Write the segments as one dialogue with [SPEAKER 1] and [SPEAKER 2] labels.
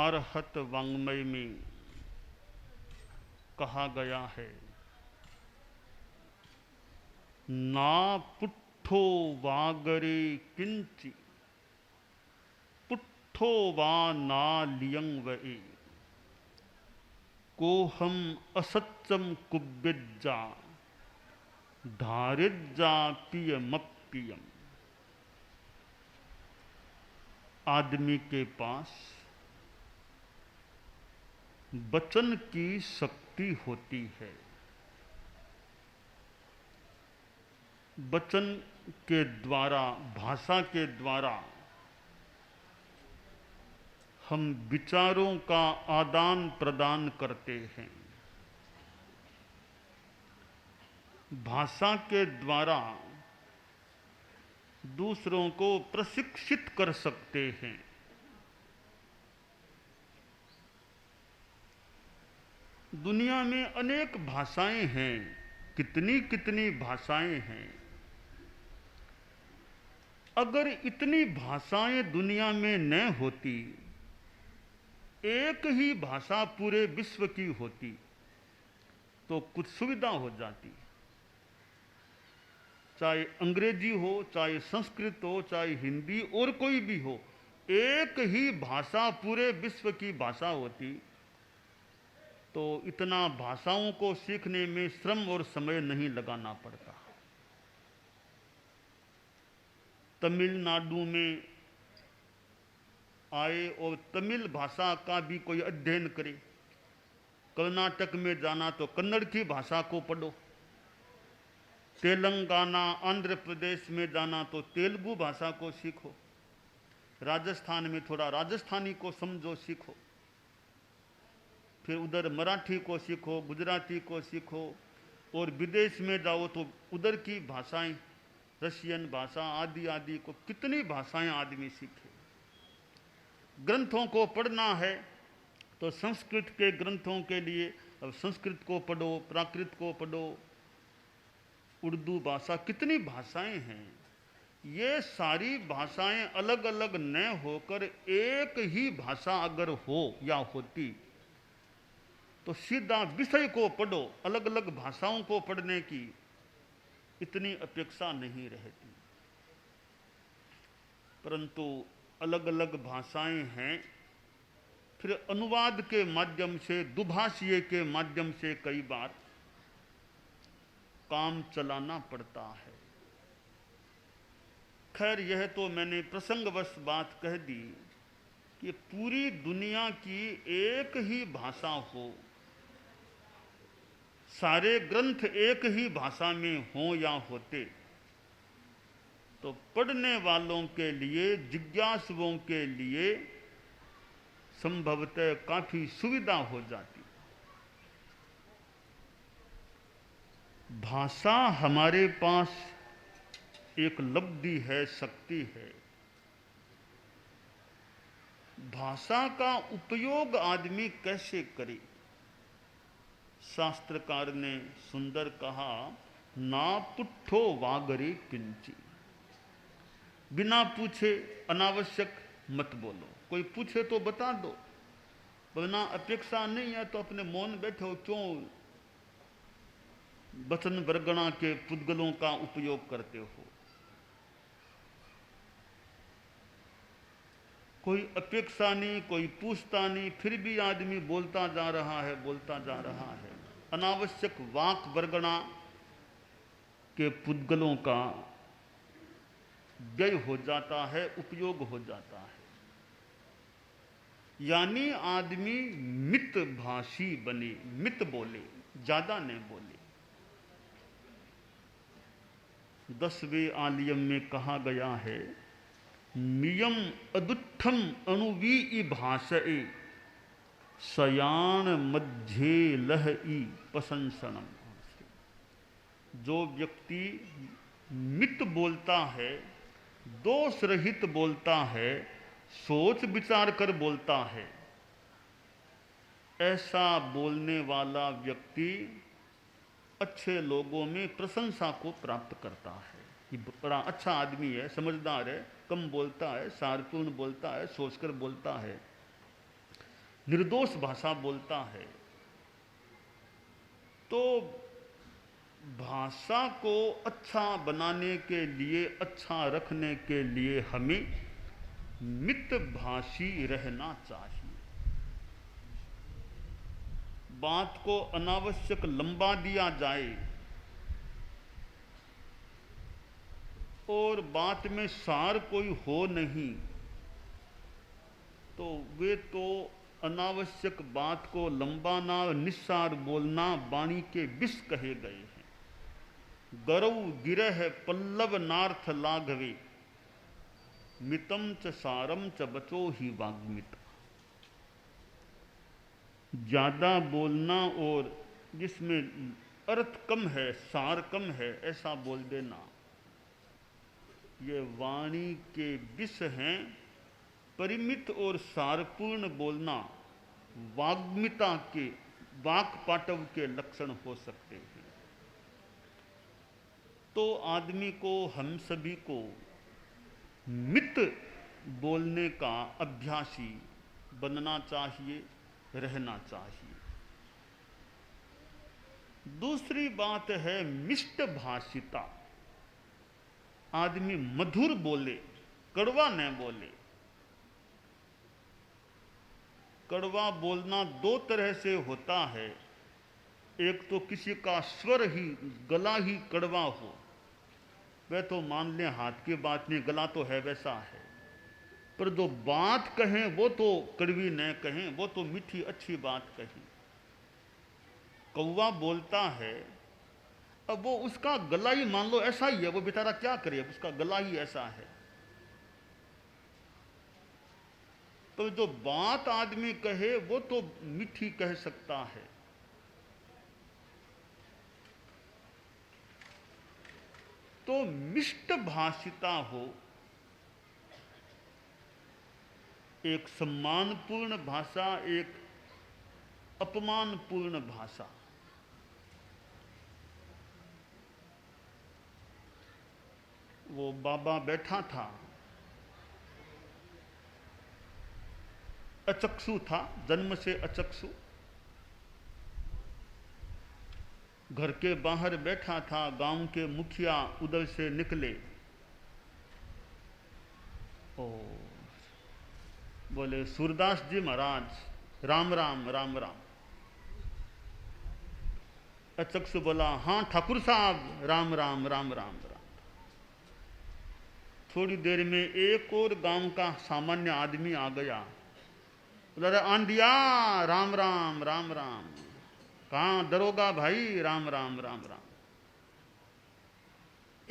[SPEAKER 1] अरहत वाङ्मय में कहा गया है, ना पुट्ठो वागरे किंचि पुट्ठो वा ना लियंग वे कोहम असत्यम कुब्बिज्जा धारिज्जा पियमप्पियम। आदमी के पास वचन की शक्ति होती है। वचन के द्वारा, भाषा के द्वारा हम विचारों का आदान प्रदान करते हैं। भाषा के द्वारा दूसरों को प्रशिक्षित कर सकते हैं। दुनिया में अनेक भाषाएं हैं, कितनी कितनी भाषाएं हैं। अगर इतनी भाषाएं दुनिया में न होती, एक ही भाषा पूरे विश्व की होती, तो कुछ सुविधा हो जाती। चाहे अंग्रेजी हो, चाहे संस्कृत हो, चाहे हिंदी और कोई भी हो, एक ही भाषा पूरे विश्व की भाषा होती तो इतना भाषाओं को सीखने में श्रम और समय नहीं लगाना पड़ता। तमिलनाडु में आए और तमिल भाषा का भी कोई अध्ययन करे। कर्नाटक में जाना तो कन्नड़ की भाषा को पढ़ो। तेलंगाना, आंध्र प्रदेश में जाना तो तेलुगु भाषा को सीखो। राजस्थान में थोड़ा राजस्थानी को समझो, सीखो। फिर उधर मराठी को सीखो, गुजराती को सीखो। और विदेश में जाओ तो उधर की भाषाएं, रशियन भाषा आदि आदि को, कितनी भाषाएं आदमी सीखे। ग्रंथों को पढ़ना है तो संस्कृत के ग्रंथों के लिए अब संस्कृत को पढ़ो, प्राकृत को पढ़ो, उर्दू भाषा, कितनी भाषाएं हैं। ये सारी भाषाएं अलग अलग न होकर एक ही भाषा अगर हो या होती तो सीधा विषय को पढ़ो। अलग अलग भाषाओं को पढ़ने की इतनी अपेक्षा नहीं रहती। परंतु अलग अलग भाषाएं हैं, फिर अनुवाद के माध्यम से, दुभाषीय के माध्यम से कई बार काम चलाना पड़ता है। खैर, यह तो मैंने प्रसंगवश बात कह दी कि पूरी दुनिया की एक ही भाषा हो, सारे ग्रंथ एक ही भाषा में हो या होते तो पढ़ने वालों के लिए, जिज्ञासुओं के लिए संभवतः काफी सुविधा हो जाती। भाषा हमारे पास एक लब्धि है, शक्ति है। भाषा का उपयोग आदमी कैसे करे? शास्त्रकार ने सुंदर कहा, ना पुट्ठो वागरे किंची। बिना पूछे अनावश्यक मत बोलो। कोई पूछे तो बता दो, बिना अपेक्षा नहीं है तो अपने मौन बैठे हो। क्यों वचन वर्गणा के पुद्गलों का उपयोग करते हो? कोई अपेक्षा नहीं, कोई पूछता नहीं, फिर भी आदमी बोलता जा रहा है, बोलता जा रहा है। अनावश्यक वाक वर्गणा के पुद्गलों का व्यय हो जाता है, उपयोग हो जाता है। यानी आदमी मित भाषी बने, मित बोले, ज्यादा नहीं बोले। 10वें आलियम में कहा गया है, मियम अदुत्थम अणुवी भाषे सयान मध्य लह ई प्रशंसनम। जो व्यक्ति मित बोलता है, दोष रहित बोलता है, सोच विचार कर बोलता है, ऐसा बोलने वाला व्यक्ति अच्छे लोगों में प्रशंसा को प्राप्त करता है। ये बड़ा अच्छा आदमी है, समझदार है, कम बोलता है, सारपूर्ण बोलता है, सोचकर बोलता है। निर्दोष भाषा बोलता है। तो भाषा को अच्छा बनाने के लिए, अच्छा रखने के लिए हमें मितभाषी रहना चाहिए। बात को अनावश्यक लंबा दिया जाए और बात में सार कोई हो नहीं तो वे तो अनावश्यक बात को लंबाना, निस्सार बोलना वाणी के विष कहे गए हैं। गरौ गिरह पल्लव नार्थ लाघवे, मितम च सारम च बचो ही वाग्मिता। ज्यादा बोलना और जिसमें अर्थ कम है, सार कम है, ऐसा बोल देना, ये वाणी के विष हैं। परिमित और सारपूर्ण बोलना वाग्मिता के, वाक पाटव के लक्षण हो सकते हैं। तो आदमी को, हम सभी को मित बोलने का अभ्यासी बनना चाहिए, रहना चाहिए। दूसरी बात है मिष्ट भाषिता। आदमी मधुर बोले, कड़वा न बोले। कड़वा बोलना दो तरह से होता है। एक तो किसी का स्वर ही, गला ही कड़वा हो, वह तो मान लें हाथ की बात नहीं, गला तो है वैसा है। पर जो बात कहें वो तो कड़वी न कहें, वो तो मीठी अच्छी बात कहें। कौवा बोलता है, अब वो उसका गला ही मान लो ऐसा ही है, वो बेचारा क्या करे, उसका गला ही ऐसा है। तो जो बात आदमी कहे वो तो मीठी कह सकता है। तो मिष्ट भाषिता हो, एक सम्मानपूर्ण भाषा, एक अपमानपूर्ण भाषा। वो बाबा बैठा था, अचक्षु था, जन्म से अचक्षु, घर के बाहर बैठा था। गांव के मुखिया उधर से निकले और बोले, सूरदास जी महाराज राम राम राम राम। अचक्षु बोला, हाँ ठाकुर साहब राम राम राम राम राम। थोड़ी देर में एक और गांव का सामान्य आदमी आ गया, बोला, आंधिया राम राम राम राम। कहाँ दरोगा भाई, राम राम राम राम।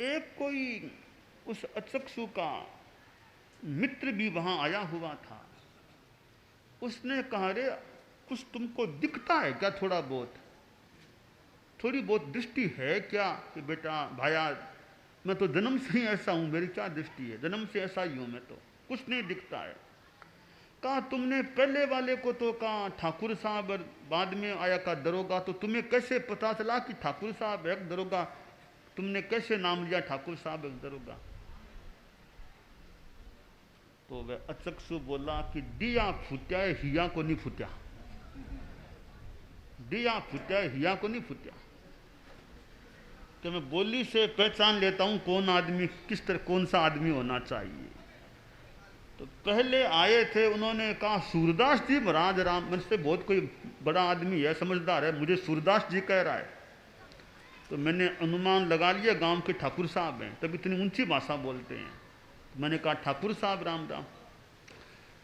[SPEAKER 1] एक कोई उस अचक्षु का मित्र भी वहां आया हुआ था। उसने कहा, रे कुछ तुमको दिखता है क्या, थोड़ा बहुत, थोड़ी बहुत दृष्टि है क्या? कि बेटा भाया, मैं तो जन्म से ही ऐसा हूं, मेरी क्या दृष्टि है, जन्म से ऐसा ही हूं मैं, तो कुछ नहीं दिखता है। कहा, तुमने पहले वाले को तो कहा ठाकुर साहब, और बाद में आया का दरोगा, तो तुम्हें कैसे पता चला कि ठाकुर साहब एक दरोगा? तुमने कैसे नाम लिया ठाकुर साहब एक दरोगा? तो वह अचक्षु बोला कि दिया फूट्या हिया को नहीं फूट्या, दिया फूट्या हिया को नहीं फूट्या। कि मैं बोली से पहचान लेता हूं कौन आदमी, किस तरह, कौन सा आदमी होना चाहिए। तो पहले आए थे, उन्होंने कहा सूरदास जी महाराज राम। मेरे से बहुत कोई बड़ा आदमी है, समझदार है, मुझे सूरदास जी कह रहा है। तो मैंने अनुमान लगा लिया गांव के ठाकुर साहब हैं, तब इतनी ऊंची भाषा बोलते हैं। तो मैंने कहा ठाकुर साहब राम राम।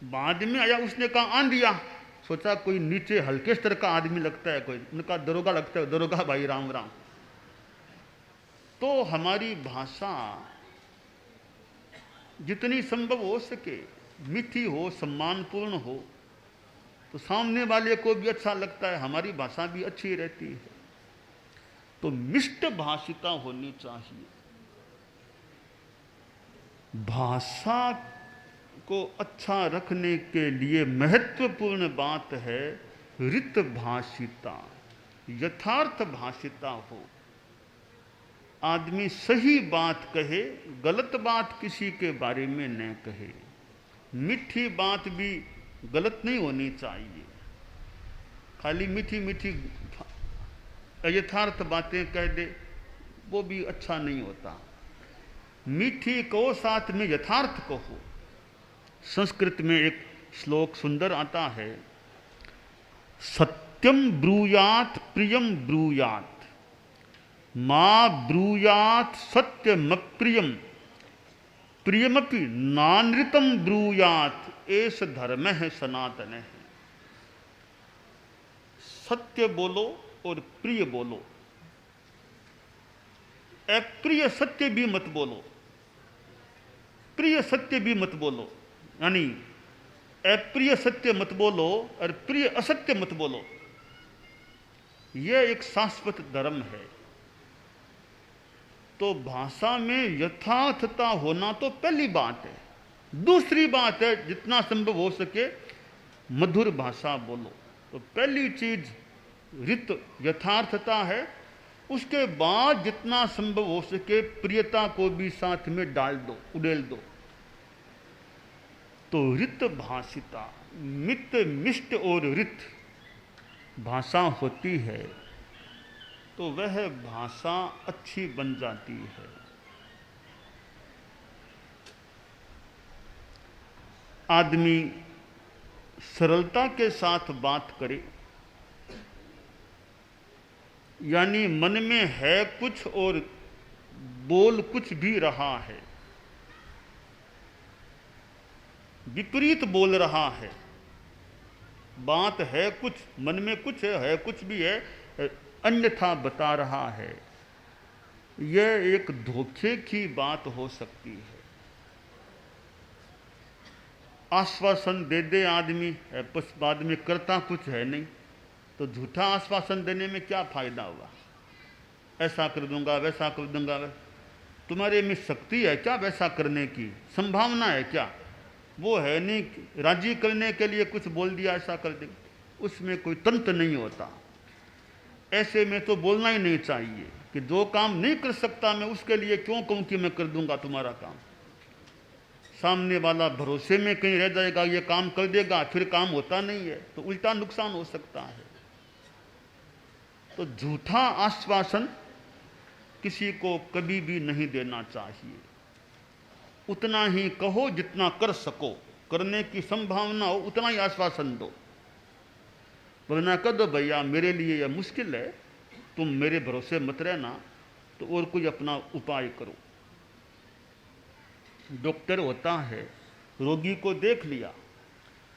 [SPEAKER 1] बाद में आया, उसने कहा आंधिया। सोचा कोई नीचे हल्के स्तर का आदमी लगता है कोई, उनका दरोगा लगता है, दरोगा भाई राम राम। तो हमारी भाषा जितनी संभव हो सके मीठी हो, सम्मानपूर्ण हो, तो सामने वाले को भी अच्छा लगता है, हमारी भाषा भी अच्छी रहती है। तो मिष्ट भाषिता होनी चाहिए। भाषा को अच्छा रखने के लिए महत्वपूर्ण बात है रित भाषिता, यथार्थ भाषिता हो। आदमी सही बात कहे, गलत बात किसी के बारे में न कहे। मीठी बात भी गलत नहीं होनी चाहिए, खाली मीठी मीठी यथार्थ बातें कह दे वो भी अच्छा नहीं होता। मीठी कहो साथ में यथार्थ कहो। संस्कृत में एक श्लोक सुंदर आता है, सत्यम ब्रूयात प्रियम ब्रूयात मां ब्रूयात सत्यम प्रियम प्रियमपि नानृतम ब्रूयात एष धर्म है सनातन है। सत्य बोलो और प्रिय बोलो, अप्रिय सत्य भी मत बोलो, प्रिय सत्य भी मत बोलो। यानी अप्रिय सत्य मत बोलो और प्रिय असत्य मत बोलो। यह एक शाश्वत धर्म है। तो भाषा में यथार्थता होना तो पहली बात है। दूसरी बात है जितना संभव हो सके मधुर भाषा बोलो। तो पहली चीज रित यथार्थता है, उसके बाद जितना संभव हो सके प्रियता को भी साथ में डाल दो, उड़ेल दो। तो रित भाषिता, मित मिष्ट और रित भाषा होती है तो वह भाषा अच्छी बन जाती है। आदमी सरलता के साथ बात करे, यानी मन में है कुछ और बोल कुछ भी रहा है, विपरीत बोल रहा है। बात है कुछ, मन में कुछ है कुछ भी है, अन्यथा बता रहा है। यह एक धोखे की बात हो सकती है। आश्वासन दे दे आदमी, बाद में करता कुछ है नहीं, तो झूठा आश्वासन देने में क्या फायदा हुआ। ऐसा कर दूंगा, वैसा कर दूंगा। तुम्हारे में शक्ति है क्या वैसा करने की? संभावना है क्या? वो है नहीं, राजी करने के लिए कुछ बोल दिया ऐसा कर दे, उसमें कोई तंत्र नहीं होता। ऐसे में तो बोलना ही नहीं चाहिए कि जो काम नहीं कर सकता मैं उसके लिए क्यों कहूं कि मैं कर दूंगा तुम्हारा काम। सामने वाला भरोसे में कहीं रह जाएगा, ये काम कर देगा, फिर काम होता नहीं है तो उल्टा नुकसान हो सकता है। तो झूठा आश्वासन किसी को कभी भी नहीं देना चाहिए। उतना ही कहो जितना कर सको, करने की संभावना हो उतना ही आश्वासन दो। वरना कह दो भैया मेरे लिए यह मुश्किल है, तुम मेरे भरोसे मत रहना, तो और कोई अपना उपाय करो। डॉक्टर होता है, रोगी को देख लिया,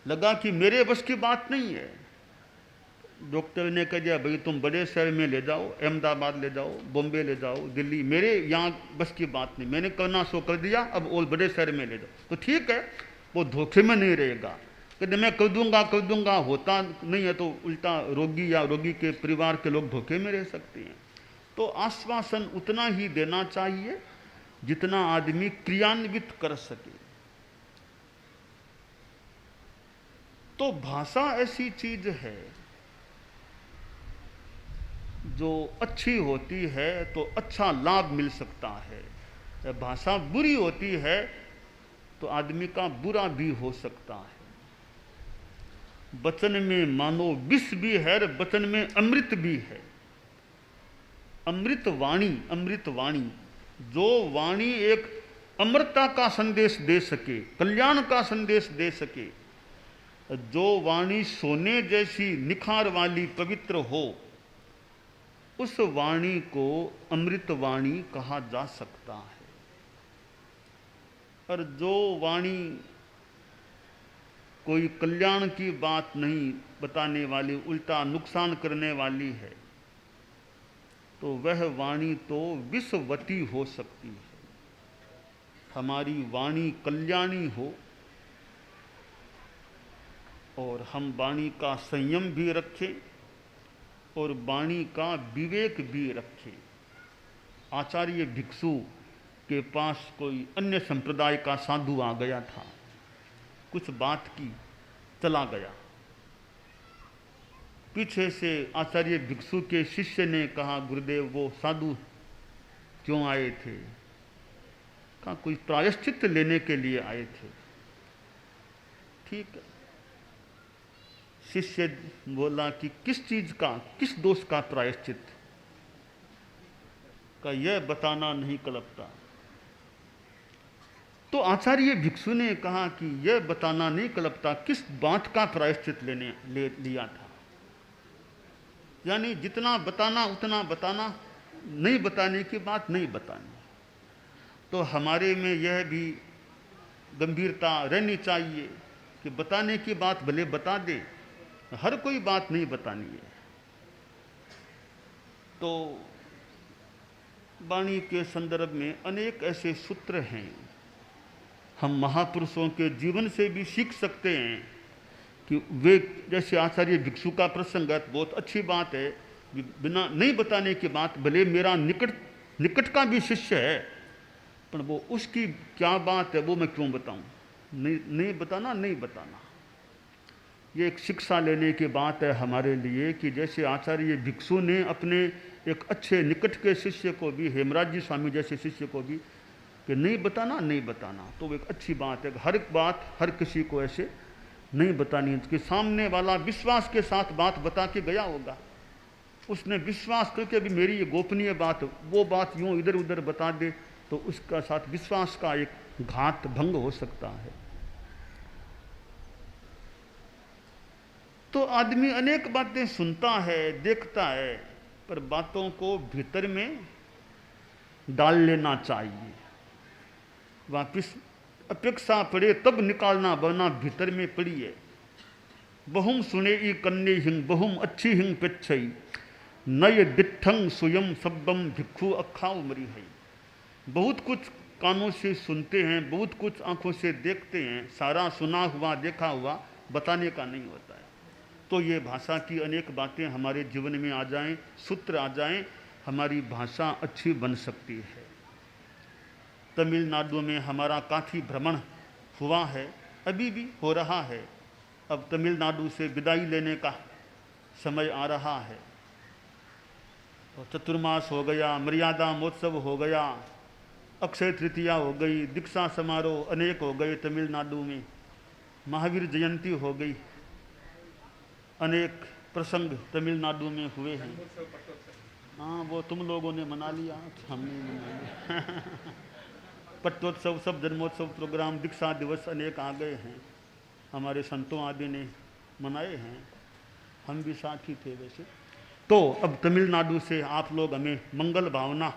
[SPEAKER 1] लगा कि मेरे बस की बात नहीं है, डॉक्टर ने कह दिया भाई तुम बड़े शहर में ले जाओ, अहमदाबाद ले जाओ, बॉम्बे ले जाओ, दिल्ली, मेरे यहाँ बस की बात नहीं, मैंने करना सो कर दिया, अब और बड़े शहर में ले जाओ। तो ठीक है, वो धोखे में नहीं रहेगा। कहते मैं कर दूंगा, होता नहीं है तो उल्टा रोगी या रोगी के परिवार के लोग धोखे में रह सकते हैं। तो आश्वासन उतना ही देना चाहिए जितना आदमी क्रियान्वित कर सके। तो भाषा ऐसी चीज है जो अच्छी होती है तो अच्छा लाभ मिल सकता है। भाषा बुरी होती है तो आदमी का बुरा भी हो सकता है। वचन में मानो विष भी है, वचन में अमृत भी है। अमृत वाणी, जो वाणी एक अमरता का संदेश दे सके, कल्याण का संदेश दे सके, जो वाणी सोने जैसी निखार वाली पवित्र हो, उस वाणी को अमृत वाणी कहा जा सकता है। और जो वाणी कोई कल्याण की बात नहीं बताने वाली, उल्टा नुकसान करने वाली है, तो वह वाणी तो विषवती हो सकती है। हमारी वाणी कल्याणी हो और हम वाणी का संयम भी रखें और वाणी का विवेक भी रखें। आचार्य भिक्षु के पास कोई अन्य संप्रदाय का साधु आ गया था, कुछ बात की, चला गया। पीछे से आचार्य भिक्षु के शिष्य ने कहा गुरुदेव वो साधु क्यों आए थे? कहा कोई प्रायश्चित लेने के लिए आए थे। ठीक है, शिष्य बोला कि किस चीज का, किस दोष का प्रायश्चित? का यह बताना नहीं कल्पता। तो आचार्य भिक्षु ने कहा कि यह बताना नहीं कल्पता, किस बात का प्रायश्चित लिया था? यानी जितना बताना उतना बताना, नहीं बताने की बात नहीं बतानी। तो हमारे में यह भी गंभीरता रहनी चाहिए कि बताने की बात भले बता दें, हर कोई बात नहीं बतानी है। तो वाणी के संदर्भ में अनेक ऐसे सूत्र हैं, हम महापुरुषों के जीवन से भी सीख सकते हैं कि वे, जैसे आचार्य भिक्षु का प्रसंग है, बहुत अच्छी बात है, बिना नहीं बताने की बात, भले मेरा निकट का भी शिष्य है, पर वो उसकी क्या बात है वो मैं क्यों बताऊं? नहीं बताना, नहीं बताना। ये एक शिक्षा लेने की बात है हमारे लिए कि जैसे आचार्य भिक्षु ने अपने एक अच्छे निकट के शिष्य को भी, हेमराज जी स्वामी जैसे शिष्य को भी, कि नहीं बताना, नहीं बताना, तो वो एक अच्छी बात है। हर एक बात हर किसी को ऐसे नहीं बतानी, कि सामने वाला विश्वास के साथ बात बता के गया होगा, उसने विश्वास करके भी मेरी ये गोपनीय बात, वो बात यूं इधर उधर बता दे, तो उसका साथ विश्वास का एक घात भंग हो सकता है। तो आदमी अनेक बातें सुनता है, देखता है, पर बातों को भीतर में डाल लेना चाहिए। वापिस अपेक्षा पड़े तब निकालना, वरना भीतर में पड़ी है। बहुम सुने ई कन्ने हिंग, बहुम अच्छी हिंग पिछई, नय दिठंग स्वयं सब्बम भिक्षु अखाओ मरी है। बहुत कुछ कानों से सुनते हैं, बहुत कुछ आंखों से देखते हैं, सारा सुना हुआ देखा हुआ बताने का नहीं होता है। तो ये भाषा की अनेक बातें हमारे जीवन में आ जाएं, सूत्र आ जाएं, हमारी भाषा अच्छी बन सकती है। तमिलनाडु में हमारा काफ़ी भ्रमण हुआ है, अभी भी हो रहा है। अब तमिलनाडु से विदाई लेने का समय आ रहा है। तो चतुर्मास हो गया, मर्यादा महोत्सव हो गया, अक्षय तृतीया हो गई, दीक्षा समारोह अनेक हो गए तमिलनाडु में, महावीर जयंती हो गई, अनेक प्रसंग तमिलनाडु में हुए हैं। हाँ, वो तुम लोगों ने मना लिया, हमने मना लिया। पट्टोत्सव, सब जन्मोत्सव प्रोग्राम, दीक्षा दिवस अनेक आ गए हैं, हमारे संतों आदि ने मनाए हैं, हम भी साथ ही थे वैसे। तो अब तमिलनाडु से आप लोग हमें मंगल भावना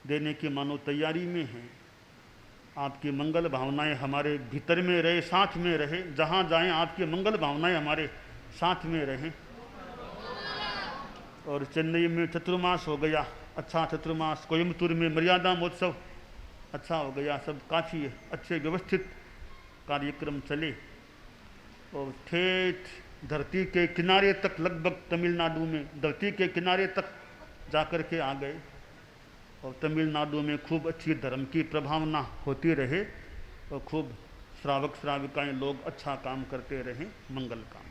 [SPEAKER 1] देने की मानो तैयारी में हैं। आपकी मंगल भावनाएं हमारे भीतर में रहे, साथ में रहे, जहाँ जाएं आपकी मंगल भावनाएं हमारे साथ में रहें। और चेन्नई में चतुर्मास हो गया, अच्छा चतुर्मास, कोयम्बतूर में मर्यादा महोत्सव अच्छा हो गया, सब काफ़ी अच्छे व्यवस्थित कार्यक्रम चले। और ठेठ धरती के किनारे तक, लगभग तमिलनाडु में धरती के किनारे तक जाकर के आ गए। और तमिलनाडु में खूब अच्छी धर्म की प्रभावना होती रहे और खूब श्रावक श्राविकाएं लोग अच्छा काम करते रहें, मंगल काम।